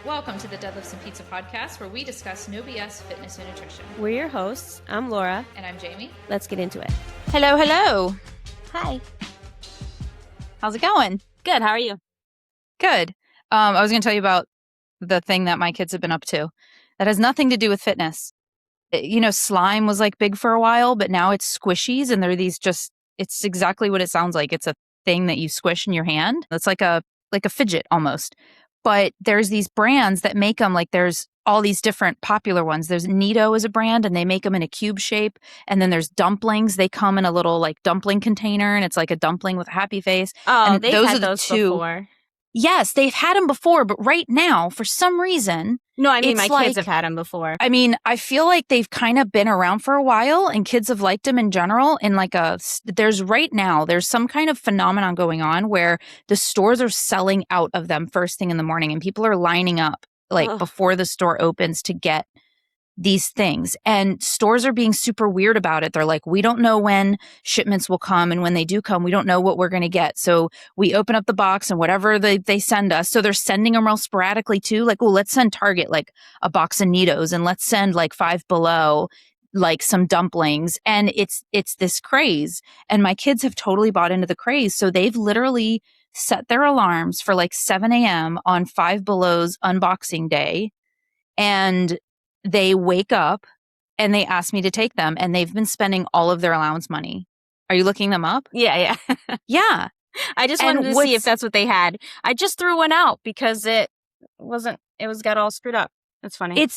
Welcome to the Deadlifts and Pizza podcast, where we discuss no BS fitness and nutrition. We're your hosts. I'm Laura. And I'm Jaime. Let's get into it. Hello, hello. Hi. How's it going? Good. How are you? Good. I was going to tell you about the thing that my kids have been up to. That has nothing to do with fitness. You know, slime was like big for a while, but now it's squishies, and they're these it's exactly what it sounds like. It's a thing that you squish in your hand. It's like a fidget almost. But there's these brands that make them, like there's all these different popular ones. There's Nido as a brand, and they make them in a cube shape. And then there's dumplings. They come in a little like dumpling container, and it's like a dumpling with a happy face. Oh, and they've had those before. Yes, they've had them before, but right now, for some reason... No, I mean, my kids have had them before. I mean, I feel like they've kind of been around for a while, and kids have liked them in general. And there's some kind of phenomenon going on where the stores are selling out of them first thing in the morning, and people are lining up before the store opens to get these things. And stores are being super weird about it. They're like, we don't know when shipments will come, and when they do come, we don't know what we're going to get. So we open up the box and whatever they send us. So they're sending them real sporadically too. Like, oh, let's send Target like a box of Nidos, and let's send like Five Below like some dumplings. And it's this craze. And my kids have totally bought into the craze. So they've literally set their alarms for like 7 a.m. on Five Below's unboxing day. And they wake up and they ask me to take them, and they've been spending all of their allowance money. Are you looking them up? Yeah. Yeah. I just wanted to see if that's what they had. I just threw one out because it got all screwed up. That's funny.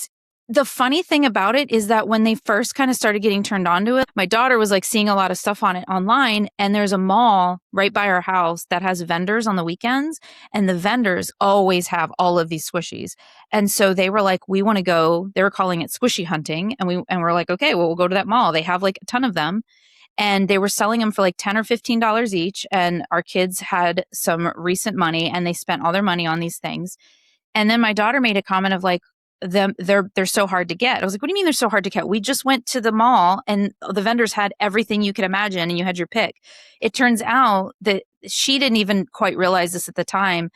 The funny thing about it is that when they first kind of started getting turned on to it, my daughter was like seeing a lot of stuff on it online, and there's a mall right by our house that has vendors on the weekends, and the vendors always have all of these squishies. And so they were like, we want to go, they were calling it squishy hunting. And we're like, okay, well, we'll go to that mall. They have like a ton of them. And they were selling them for like $10 or $15 each. And our kids had some recent money, and they spent all their money on these things. And then my daughter made a comment of like, they're so hard to get. I was like, what do you mean they're so hard to get? We just went to the mall, and the vendors had everything you could imagine, and you had your pick. It turns out that she didn't even quite realize this at the time.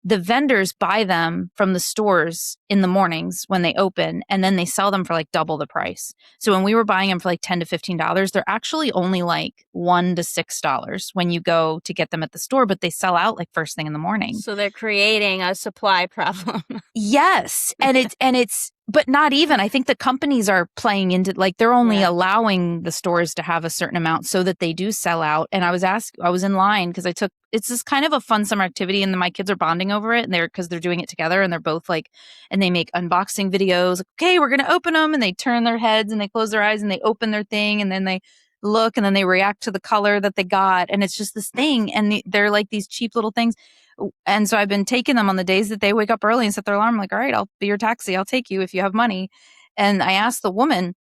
The vendors buy them from the stores in the mornings when they open, and then they sell them for like double the price. So when we were buying them for like $10 to $15, they're actually only like $1 to $6 when you go to get them at the store, but they sell out like first thing in the morning. So they're creating a supply problem. Yes. And it's, but not even. I think the companies are playing into, like, they're only allowing the stores to have a certain amount so that they do sell out. And I was in line because it's this kind of a fun summer activity, and then my kids are bonding over it, and because they're doing it together, and they're both like, and they make unboxing videos. Like, okay, we're going to open them, and they turn their heads and they close their eyes and they open their thing, and then they look, and then they react to the color that they got. And it's just this thing. And they're like these cheap little things. And so I've been taking them on the days that they wake up early and set their alarm. I'm like, all right, I'll be your taxi. I'll take you if you have money. And I asked the woman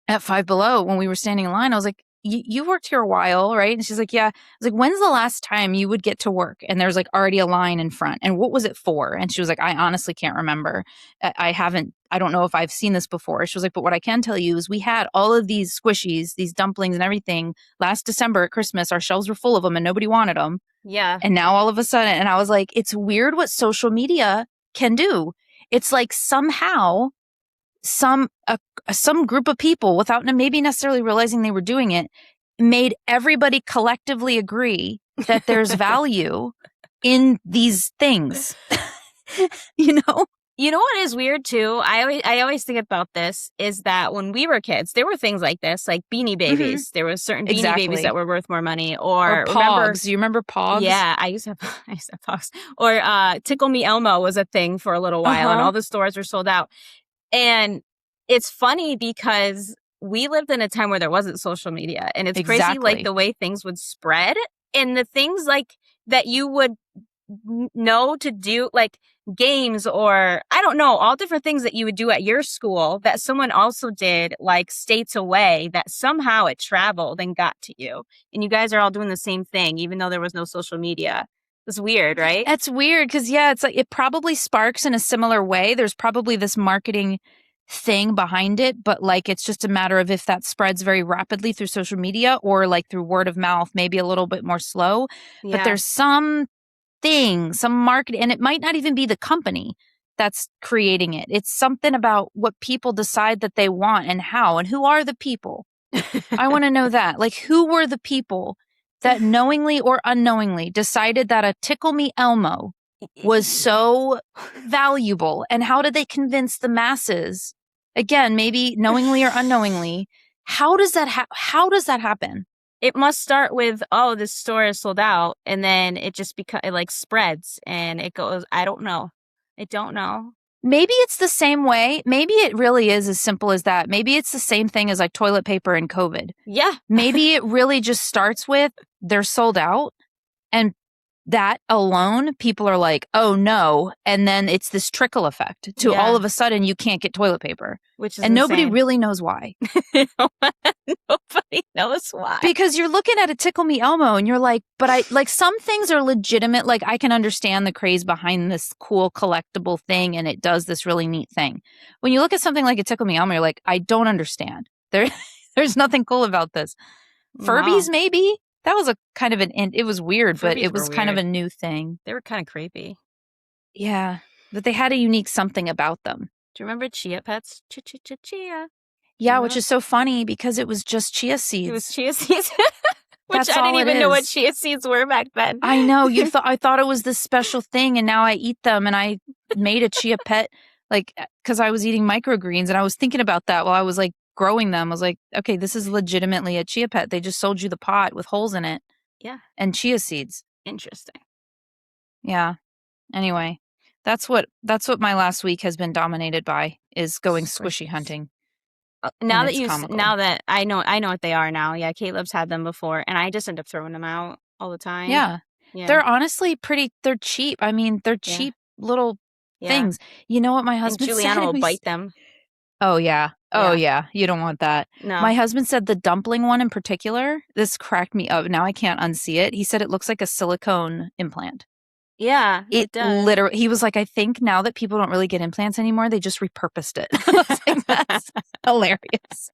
at Five Below when we were standing in line, I was like, you worked here a while, right? And she's like, yeah. I was like, when's the last time you would get to work and there's like already a line in front? And what was it for? And she was like, I honestly can't remember. I don't know if I've seen this before. She was like, but what I can tell you is we had all of these squishies, these dumplings and everything last December at Christmas. Our shelves were full of them and nobody wanted them. Yeah. And now all of a sudden, and I was like, it's weird what social media can do. It's like somehow some group of people, without maybe necessarily realizing they were doing it, made everybody collectively agree that there's value in these things. You know? You know what is weird too? I always think about this is that when we were kids, there were things like this, like Beanie Babies. Mm-hmm. There was certain Beanie Babies that were worth more money, or Pogs. You remember Pogs? Yeah, I used to have Pogs. Or Tickle Me Elmo was a thing for a little while, and all the stores were sold out. And it's funny because we lived in a time where there wasn't social media, and it's crazy, like the way things would spread, and the things like that you would know to do, like games, or I don't know, all different things that you would do at your school that someone also did like states away, that somehow it traveled and got to you, and you guys are all doing the same thing even though there was no social media. It's weird, right? That's weird because it's like it probably sparks in a similar way. There's probably this marketing thing behind it, but like it's just a matter of if that spreads very rapidly through social media or like through word of mouth, maybe a little bit more slow. Yeah. But there's some market, and it might not even be the company that's creating it. It's something about what people decide that they want and how, and who are the people. I want to know that. Like, who were the people that knowingly or unknowingly decided that a Tickle Me Elmo was so valuable, and how did they convince the masses? Again, maybe knowingly or unknowingly. How does that happen? It must start with, oh, this store is sold out, and then it just it like spreads and it goes. I don't know. Maybe it's the same way. Maybe it really is as simple as that. Maybe it's the same thing as like toilet paper and COVID. Yeah. Maybe it really just starts with they're sold out, and that alone, people are like, oh no. And then it's this trickle effect to all of a sudden you can't get toilet paper. Which is and insane. Nobody really knows why. Nobody knows why. Because you're looking at a Tickle Me Elmo and you're like, but I like some things are legitimate. Like I can understand the craze behind this cool collectible thing and it does this really neat thing. When you look at something like a Tickle Me Elmo, you're like, I don't understand. There's nothing cool about this. Furbies, maybe. That was a kind of it was weird, Furbies, but it was kind of a new thing. They were kind of creepy. Yeah, but they had a unique something about them. Do you remember Chia Pets? Chia. Yeah, which is so funny because it was just chia seeds. It was chia seeds. Which I didn't even know what chia seeds were back then. I know. I thought it was this special thing, and now I eat them, and I made a chia pet, like, because I was eating microgreens, and I was thinking about that while I was, like, growing them. I was like, okay, this is legitimately a chia pet. They just sold you the pot with holes in it. Yeah. And chia seeds. Interesting. Yeah. Anyway, that's what my last week has been dominated by, is going squishy hunting. Now that I know what they are now. Yeah, Caleb's had them before, and I just end up throwing them out all the time. Yeah. They're honestly they're cheap. I mean, they're cheap little things. You know what my husband said? Juliana will bite them. Oh, yeah. Oh, yeah. You don't want that. No. My husband said the dumpling one in particular, this cracked me up. Now I can't unsee it. He said it looks like a silicone implant. Yeah, it does. Literally, he was like, I think now that people don't really get implants anymore, they just repurposed it. I was like, that's hilarious.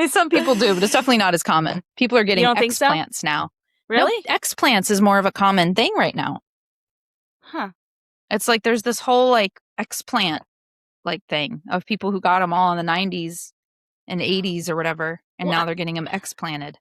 Some people do, but it's definitely not as common. People are getting explants now. Really? No, explants is more of a common thing right now. Huh. It's like there's this whole like explant like thing of people who got them all in the 90s and 80s or whatever, and now they're getting them explanted.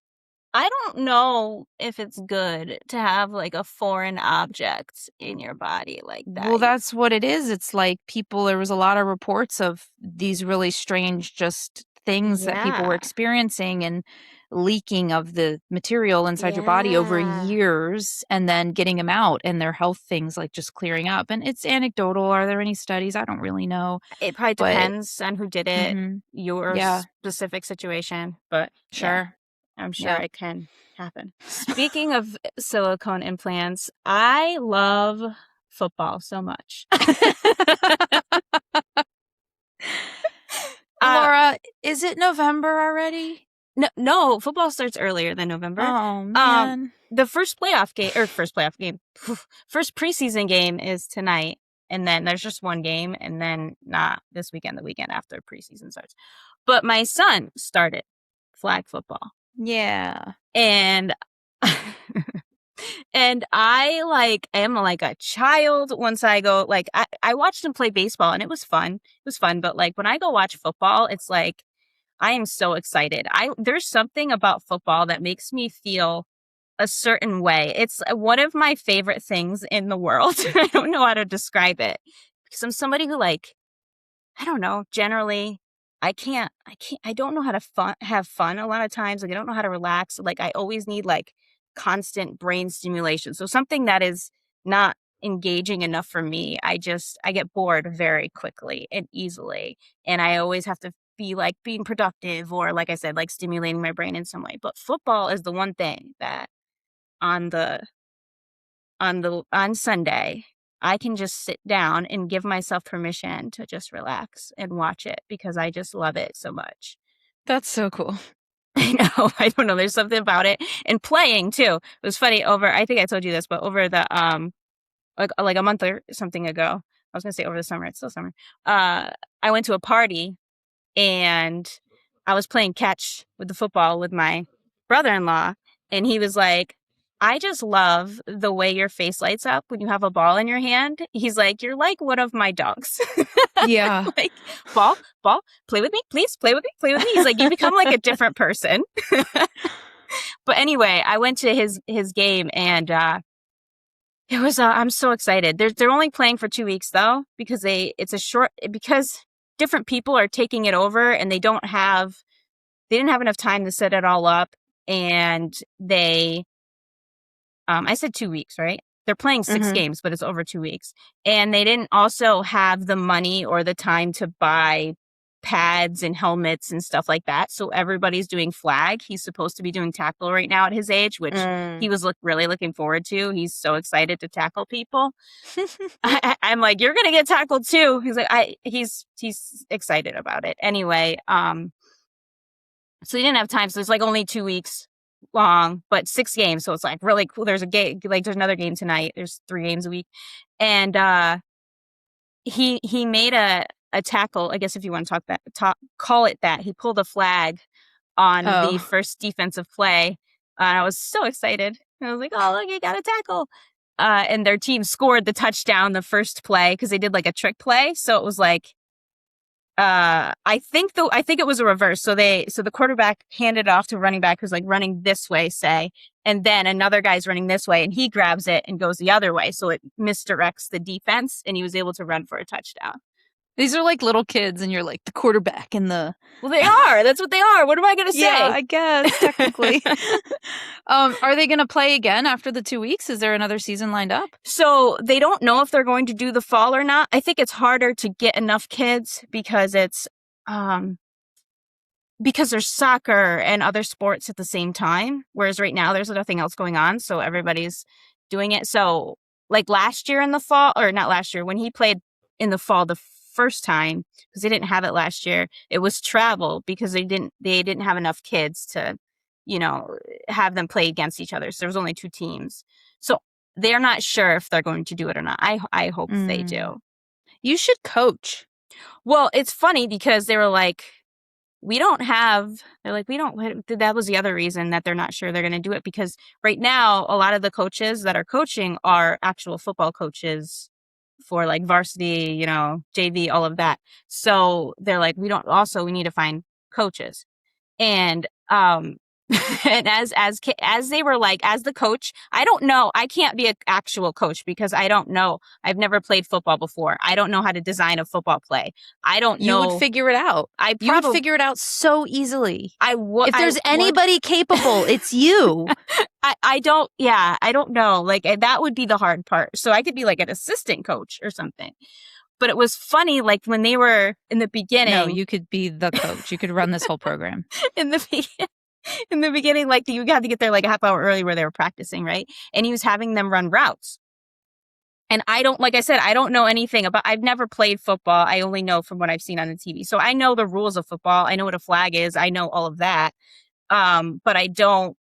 I don't know if it's good to have like a foreign object in your body like that. Well, that's what it is. It's like there was a lot of reports of these really strange just things that people were experiencing and leaking of the material inside your body over years and then getting them out and their health things like just clearing up. And it's anecdotal. Are there any studies? I don't really know. It probably depends on who did it, your specific situation, but sure. I'm sure it can happen. Speaking of silicone implants, I love football so much. Laura, is it November already? No, football starts earlier than November. Oh, man. The first preseason game is tonight, and then there's just one game, and then not this weekend, the weekend after preseason starts. But my son started flag football. Yeah. And and I am like a child once I go, like, I watched him play baseball and it was fun. But like when I go watch football, it's like, I am so excited. There's something about football that makes me feel a certain way. It's one of my favorite things in the world. I don't know how to describe it because I'm somebody who I don't know, generally I don't know how to have fun a lot of times. Like I don't know how to relax. Like I always need like constant brain stimulation. So something that is not engaging enough for me, I get bored very quickly and easily. And I always have to be like being productive or like I said, like stimulating my brain in some way. But football is the one thing that on Sunday, I can just sit down and give myself permission to just relax and watch it because I just love it so much. That's so cool. I know. I don't know. There's something about it. And playing too. It was funny I think I told you this, but over the, like a month or something ago, I was going to say over the summer, it's still summer. I went to a party and I was playing catch with the football with my brother-in-law. And he was like, I just love the way your face lights up when you have a ball in your hand. He's like, you're like one of my dogs. Yeah. Like, ball, play with me, please, play with me. He's like, you become like a different person. But anyway, I went to his game and it was I'm so excited. They're only playing for 2 weeks though because because different people are taking it over and they didn't have enough time to set it all up, and I said 2 weeks, right? They're playing 6 games, but it's over 2 weeks. And they didn't also have the money or the time to buy pads and helmets and stuff like that. So everybody's doing flag. He's supposed to be doing tackle right now at his age, which he was really looking forward to. He's so excited to tackle people. I'm like, you're going to get tackled too. He's like, he's excited about it. Anyway, so he didn't have time. So it's like only 2 weeks long, but 6 games. So it's like really cool. There's a game, like there's another game tonight. There's 3 games a week. And he made a tackle, I guess if you want to call it that. He pulled a flag on the first defensive play. And I was so excited. I was like, oh, look, he got a tackle. And their team scored the touchdown the first play because they did like a trick play. So it was like, I think it was a reverse. So the quarterback handed it off to running back who's like running this way, say, and then another guy's running this way and he grabs it and goes the other way. So it misdirects the defense and he was able to run for a touchdown. These are like little kids and you're like the quarterback and the... Well, they are. That's what they are. What am I going to say? Yeah, I guess, technically. Are they going to play again after the 2 weeks? Is there another season lined up? So they don't know if they're going to do the fall or not. I think it's harder to get enough kids because because there's soccer and other sports at the same time. Whereas right now there's nothing else going on. So everybody's doing it. So like last year in the fall, or not last year, when he played in the fall, the first time, because they didn't have it last year, it was travel because they didn't have enough kids to, have them play against each other. So there was only 2 teams. So they're not sure if they're going to do it or not. I hope they do. You should coach. Well, it's funny because they were like, that was the other reason that they're not sure they're going to do it, because right now, a lot of the coaches that are coaching are actual football coaches for like varsity, JV, all of that. So they're like, we need to find coaches. And, and as they were like, as the coach, I don't know, I can't be an actual coach because I don't know. I've never played football before. I don't know how to design a football play. I don't know. You would figure it out. You would figure it out so easily. If there's anybody capable, it's you. I don't know. Like that would be the hard part. So I could be like an assistant coach or something. But it was funny, like when they were in the beginning. No, you could be the coach. You could run this whole program. In the beginning, like you had to get there like a half hour early where they were practicing, right? And he was having them run routes. And like I said, I don't know anything about, I've never played football. I only know from what I've seen on the TV. So I know the rules of football. I know what a flag is. I know all of that. But I don't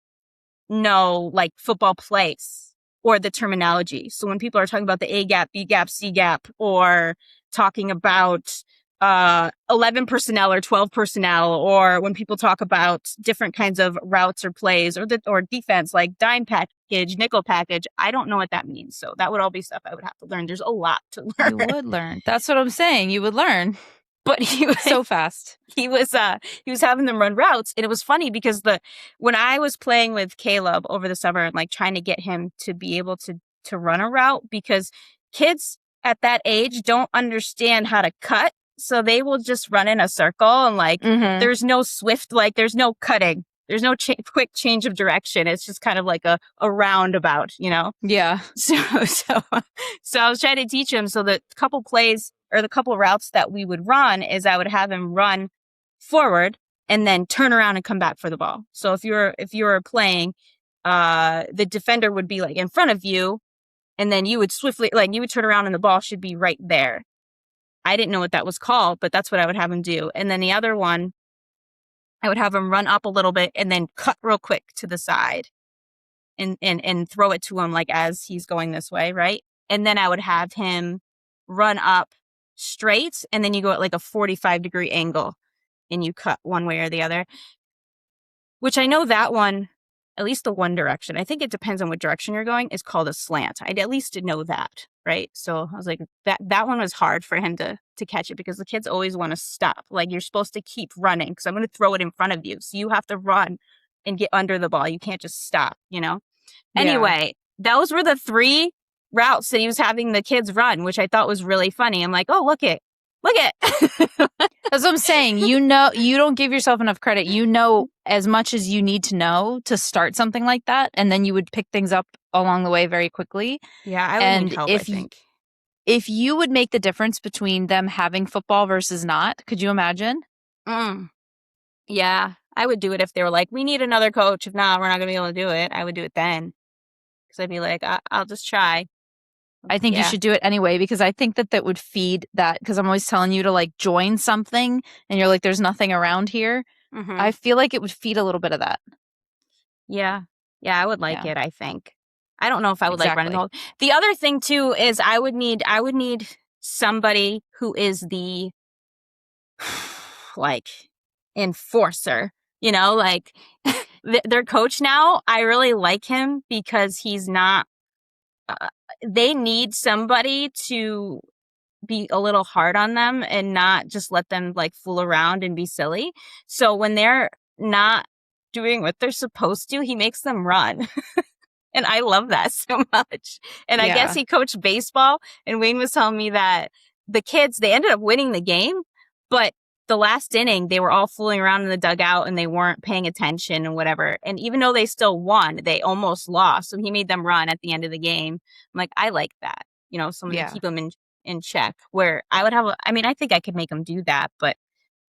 know like football plays or the terminology. So when people are talking about the A gap, B gap, C gap, or talking about 11 personnel or 12 personnel, or when people talk about different kinds of routes or plays or defense, like dime package, nickel package, I don't know what that means. So that would all be stuff I would have to learn. There's a lot to learn. You would learn. That's what I'm saying. You would learn. But he was so fast. He was having them run routes, and it was funny because when I was playing with Caleb over the summer and like trying to get him to be able to run a route, because kids at that age don't understand how to cut, so they will just run in a circle and like there's no swift, like there's no cutting. There's no quick change of direction. It's just kind of like a roundabout, Yeah. So I was trying to teach him. So the couple plays or the couple routes that we would run is I would have him run forward and then turn around and come back for the ball. So if you're playing, the defender would be like in front of you, and then you would swiftly, like you would turn around and the ball should be right there. I didn't know what that was called, but that's what I would have him do. And then the other one, I would have him run up a little bit and then cut real quick to the side and throw it to him like as he's going this way, right? And then I would have him run up straight, and then you go at like a 45-degree angle and you cut one way or the other. Which I know that one at least the one direction, I think it depends on what direction you're going, is called a slant. I'd at least know that, right? So I was like, that one was hard for him to catch it because the kids always want to stop. Like, you're supposed to keep running because I'm going to throw it in front of you. So you have to run and get under the ball. You can't just stop, Yeah. Anyway, those were the 3 routes that he was having the kids run, which I thought was really funny. I'm like, oh, look it. That's what I'm saying. You don't give yourself enough credit. You know as much as you need to know to start something like that, and then you would pick things up along the way very quickly. Yeah, I would need help, I think. If you would make the difference between them having football versus not, could you imagine? Yeah, I would do it if they were like, we need another coach. If not, we're not going to be able to do it. I would do it then. Because I'd be like, I'll just try. I think you should do it anyway, because I think that would feed that, because I'm always telling you to like join something and you're like, there's nothing around here. Mm-hmm. I feel like it would feed a little bit of that. Yeah. Yeah, I would like it, I think. I don't know if I would like running. The other thing too is I would need somebody who is the like enforcer, like their coach now. I really like him because he's not they need somebody to be a little hard on them and not just let them like fool around and be silly. So when they're not doing what they're supposed to, he makes them run. And I love that so much. And I guess he coached baseball, and Wayne was telling me that the kids, they ended up winning the game, but the last inning, they were all fooling around in the dugout and they weren't paying attention and whatever. And even though they still won, they almost lost. So he made them run at the end of the game. I'm like, I like that, someone to keep them in check, where I would have, I think I could make them do that, but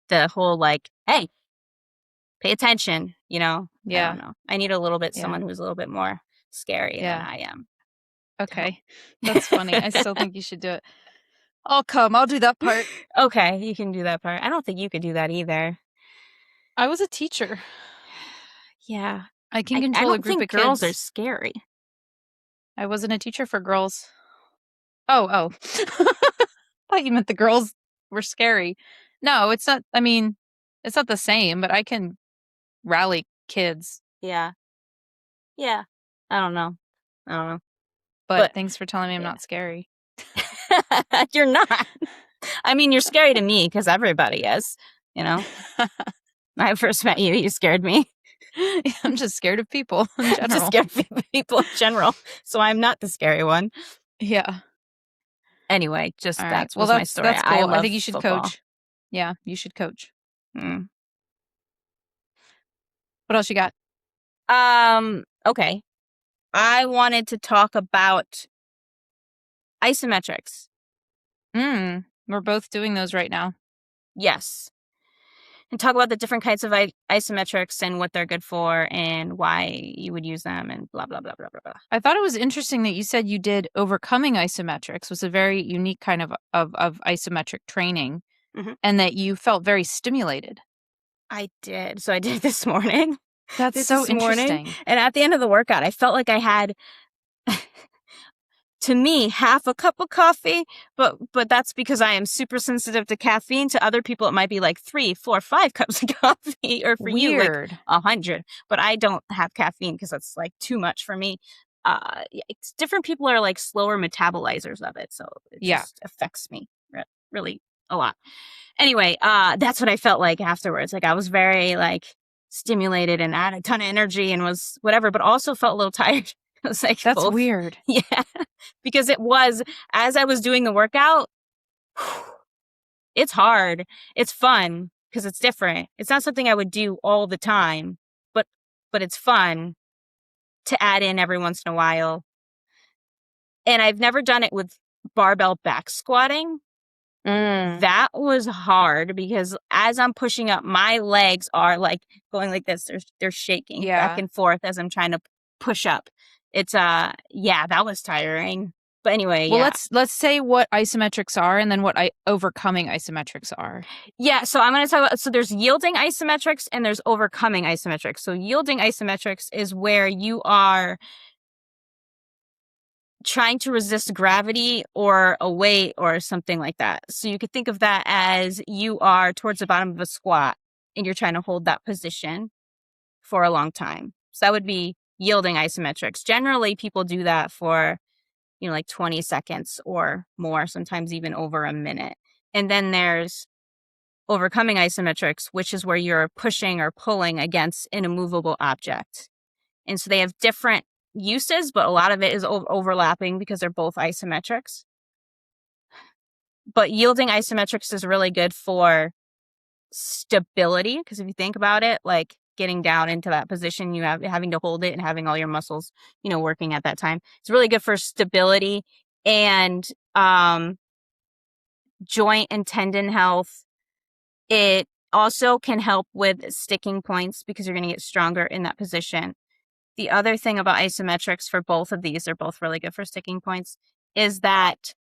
the whole like, hey, pay attention, I don't know. I need a little bit, someone who's a little bit more scary than I am. Okay. That's funny. I still think you should do it. I'll do that part. Okay, you can do that part. I don't think you could do that either. I was a teacher. Yeah. I can control a group of kids. Girls are scary. I wasn't a teacher for girls. Oh. Thought you meant the girls were scary. No, it's not. I mean, it's not the same, but I can rally kids. Yeah. Yeah. I don't know. But thanks for telling me I'm not scary. You're not. I mean, you're scary to me because everybody is, When I first met you, you scared me. I'm just scared of people in general. I'm just scared of people in general. So I'm not the scary one. Yeah. Anyway, just that's my story. That's cool. I think you should football. coach. Yeah, you should coach. Mm. What else you got? Okay. I wanted to talk about isometrics. We're both doing those right now. Yes. And talk about the different kinds of isometrics and what they're good for and why you would use them and blah, blah, blah, blah, blah, blah. I thought it was interesting that you said you did overcoming isometrics, was a very unique kind of isometric training, and that you felt very stimulated. I did. So I did it this morning. That's so interesting. And at the end of the workout, I felt like I had, to me, half a cup of coffee, but that's because I am super sensitive to caffeine. To other people, it might be like 3, 4, 5 cups of coffee, or for you, like 100. But I don't have caffeine because that's like too much for me. Different people are like slower metabolizers of it, so it just affects me really a lot. Anyway, that's what I felt like afterwards. Like I was very like stimulated and had a ton of energy and was whatever, but also felt a little tired. It was like that's weird. Yeah, because it was, as I was doing the workout, it's hard. It's fun because it's different. It's not something I would do all the time, but it's fun to add in every once in a while. And I've never done it with barbell back squatting. That was hard because as I'm pushing up, my legs are like going like this. They're shaking back and forth as I'm trying to push up. It's that was tiring. But anyway, let's say what isometrics are and then what overcoming isometrics are. Yeah, so I'm going to talk about, so there's yielding isometrics and there's overcoming isometrics. So yielding isometrics is where you are trying to resist gravity or a weight or something like that. So you could think of that as you are towards the bottom of a squat and you're trying to hold that position for a long time. So that would be yielding isometrics. Generally, people do that for, like 20 seconds or more, sometimes even over a minute. And then there's overcoming isometrics, which is where you're pushing or pulling against an immovable object. And so they have different uses, but a lot of it is overlapping because they're both isometrics. But yielding isometrics is really good for stability, because if you think about it, like getting down into that position, having to hold it and having all your muscles, working at that time. It's really good for stability and joint and tendon health. It also can help with sticking points because you're going to get stronger in that position. The other thing about isometrics for both of these, they're both really good for sticking points, is that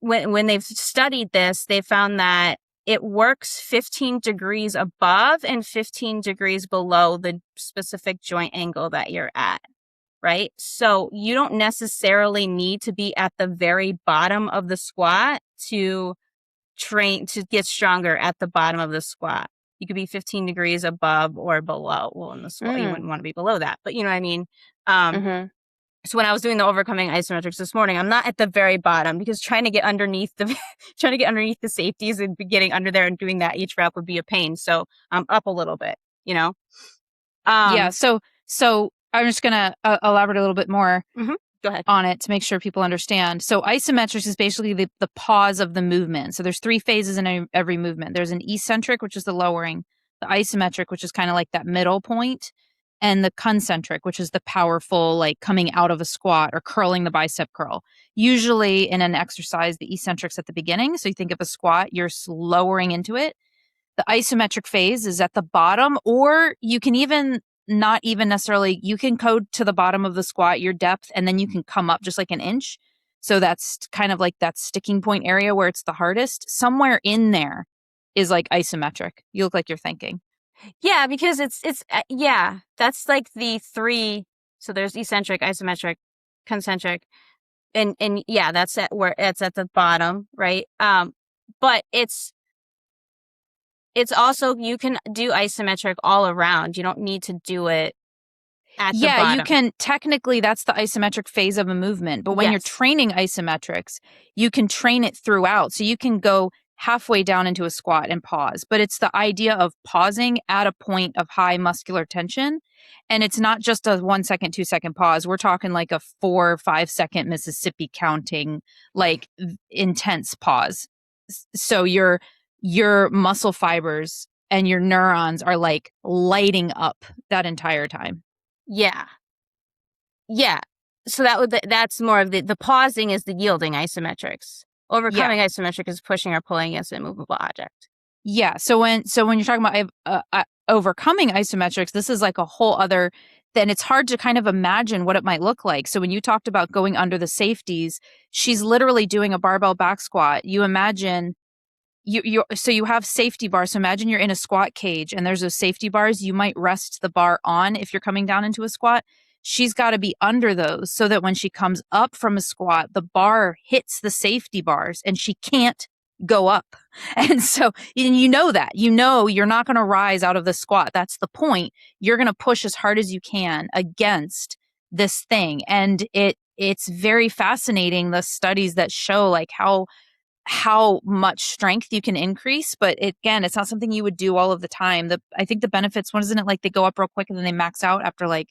when they've studied this, they found that it works 15 degrees above and 15 degrees below the specific joint angle that you're at, right? So you don't necessarily need to be at the very bottom of the squat to train to get stronger at the bottom of the squat. You could be 15 degrees above or below. Well, in the squat, you wouldn't want to be below that, but you know what I mean? So when I was doing the overcoming isometrics this morning, I'm not at the very bottom because trying to get underneath the safeties and getting under there and doing that each rep would be a pain. So I'm up a little bit, Yeah. So I'm just gonna elaborate a little bit more. Go ahead. On it to make sure people understand. So isometrics is basically the pause of the movement. So there's 3 phases in every movement. There's an eccentric, which is the lowering, the isometric, which is kind of like that middle point, and the concentric, which is the powerful, like coming out of a squat or curling the bicep curl. Usually in an exercise, the eccentric's at the beginning. So you think of a squat, you're lowering into it. The isometric phase is at the bottom, or you can even not even necessarily, you can go to the bottom of the squat, your depth, and then you can come up just like an inch. So that's kind of like that sticking point area where it's the hardest. Somewhere in there is like isometric. You look like you're thinking. Yeah, because it's that's like the 3. So there's eccentric, isometric, concentric, and yeah, that's where it's at the bottom, right? But it's also, you can do isometric all around. You don't need to do it at the bottom. Yeah, you can technically, that's the isometric phase of a movement. But when you're training isometrics, you can train it throughout. So you can go halfway down into a squat and pause. But it's the idea of pausing at a point of high muscular tension. And it's not just a 1 second, 2 second pause. We're talking like a 4 or 5 second Mississippi counting, like intense pause. So your muscle fibers and your neurons are like lighting up that entire time. Yeah. So that's more of the pausing is the yielding isometrics. Overcoming isometric is pushing or pulling against an immovable object. Yeah. So when you're talking about overcoming isometrics, this is like a whole other. Then it's hard to kind of imagine what it might look like. So when you talked about going under the safeties, she's literally doing a barbell back squat. You imagine. So you have safety bars. So imagine you're in a squat cage and there's those safety bars. You might rest the bar on if you're coming down into a squat. She's got to be under those so that when she comes up from a squat, the bar hits the safety bars and she can't go up. And so, and that, you're not going to rise out of the squat. That's the point. You're going to push as hard as you can against this thing. And it's very fascinating, the studies that show like how much strength you can increase. But again, it's not something you would do all of the time. I think the benefits, isn't it like they go up real quick and then they max out after like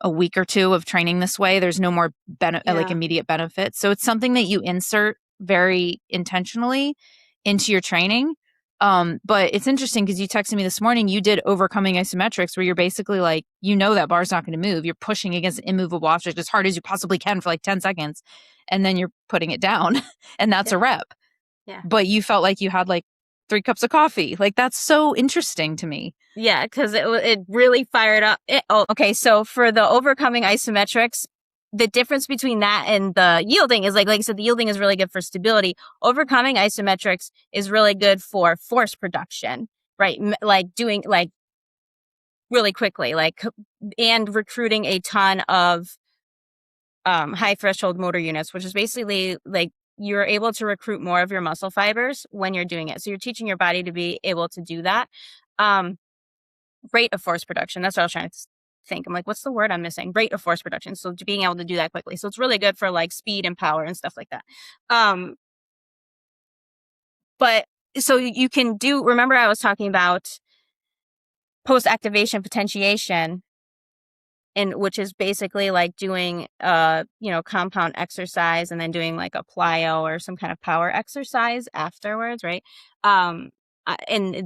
a week or 2 of training this way? There's no more like immediate benefits. So it's something that you insert very intentionally into your training. But it's interesting because you texted me this morning, you did overcoming isometrics where you're basically like, that bar's not going to move. You're pushing against an immovable object as hard as you possibly can for like 10 seconds. And then you're putting it down and that's a rep. Yeah. But you felt like you had like 3 cups of coffee. Like that's so interesting to me. Yeah. Cause it really fired up. Okay. So for the overcoming isometrics, the difference between that and the yielding is like I said, the yielding is really good for stability. Overcoming isometrics is really good for force production, right? Like doing like really quickly, and recruiting a ton of high threshold motor units, which is basically like you're able to recruit more of your muscle fibers when you're doing it. So you're teaching your body to be able to do that. Rate of force production. That's what I was trying to think. I'm like, what's the word I'm missing? Rate of force production. So being able to do that quickly. So it's really good for like speed and power and stuff like that. But so you can do, remember I was talking about post-activation potentiation, and which is basically like doing compound exercise and then doing like a plyo or some kind of power exercise afterwards, right? And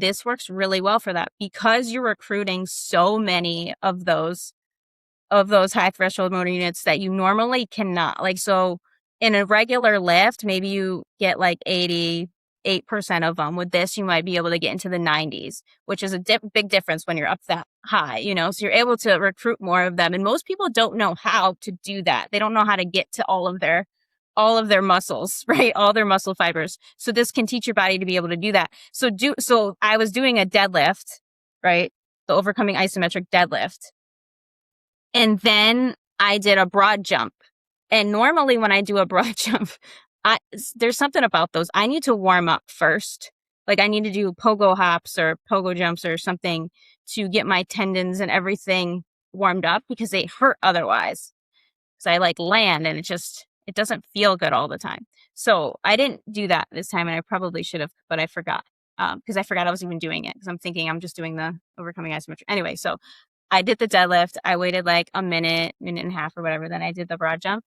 this works really well for that because you're recruiting so many of those high threshold motor units that you normally cannot. Like, so in a regular lift, maybe you get like 88% of them. With this, you might be able to get into the 90s, which is a big difference when you're up that high, so you're able to recruit more of them. And most people don't know how to do that. They don't know how to get to all of their muscles, right? All their muscle fibers. So this can teach your body to be able to do that. So I was doing a deadlift, right? The overcoming isometric deadlift. And then I did a broad jump. And normally when I do a broad jump, there's something about those. I need to warm up first. Like I need to do pogo hops or pogo jumps or something to get my tendons and everything warmed up because they hurt otherwise. So I like land and it doesn't feel good all the time. So I didn't do that this time, and I probably should have, but I forgot because I forgot I was even doing it because I'm thinking I'm just doing the overcoming isometric. Anyway, so I did the deadlift. I waited like a minute and a half or whatever. Then I did the broad jump.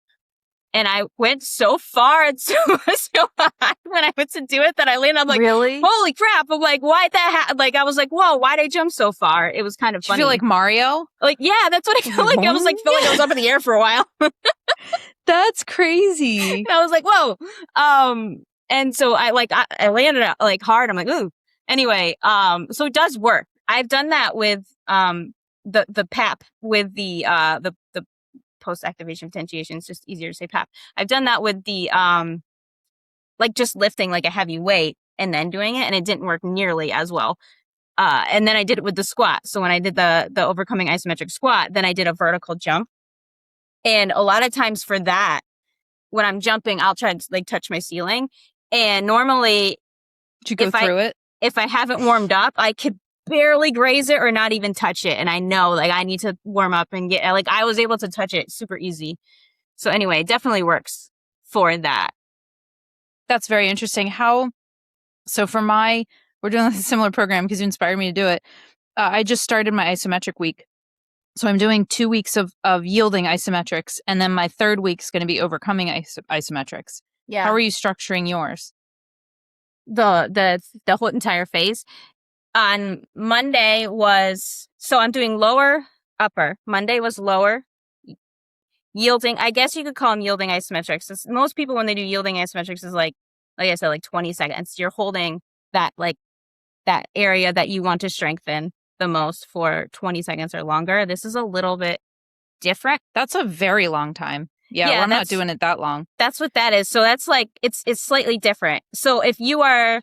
And I went so far and so high when I went to do it that I landed. I'm like, really? Holy crap. I'm like, why'd that happen? Like, I was like, whoa, why'd I jump so far? It was kind of funny. Did you feel like Mario? Like, yeah, that's what I felt like. I was like, felt like I was up in the air for a while. That's crazy. And I was like, whoa. And so I landed out like hard. I'm like, ooh. Anyway, so it does work. I've done that with, the PAP with the post-activation potentiation. It's just easier to say PAP. I've done that with the, like just lifting like a heavy weight and then doing it, and it didn't work nearly as well. And then I did it with the squat. So when I did the overcoming isometric squat, then I did a vertical jump. And a lot of times for that, when I'm jumping, I'll try to like touch my ceiling. And normally, did you go through it? If I haven't warmed up, I could barely graze it or not even touch it. And I know like I need to warm up and get, like I was able to touch it super easy. So anyway, it definitely works for that. That's very interesting. So we're doing a similar program because you inspired me to do it. I just started my isometric week. So I'm doing 2 weeks of yielding isometrics. And then my third week is going to be overcoming isometrics. Yeah. How are you structuring yours? The whole entire phase. On Monday so I'm doing lower, upper. Monday was lower, yielding. I guess you could call them yielding isometrics. Most people, when they do yielding isometrics, is like I said, like 20 seconds. You're holding that area that you want to strengthen the most for 20 seconds or longer. This is a little bit different. That's a very long time. Yeah, I'm not doing it that long. That's what that is. So that's like, it's slightly different. So if you are,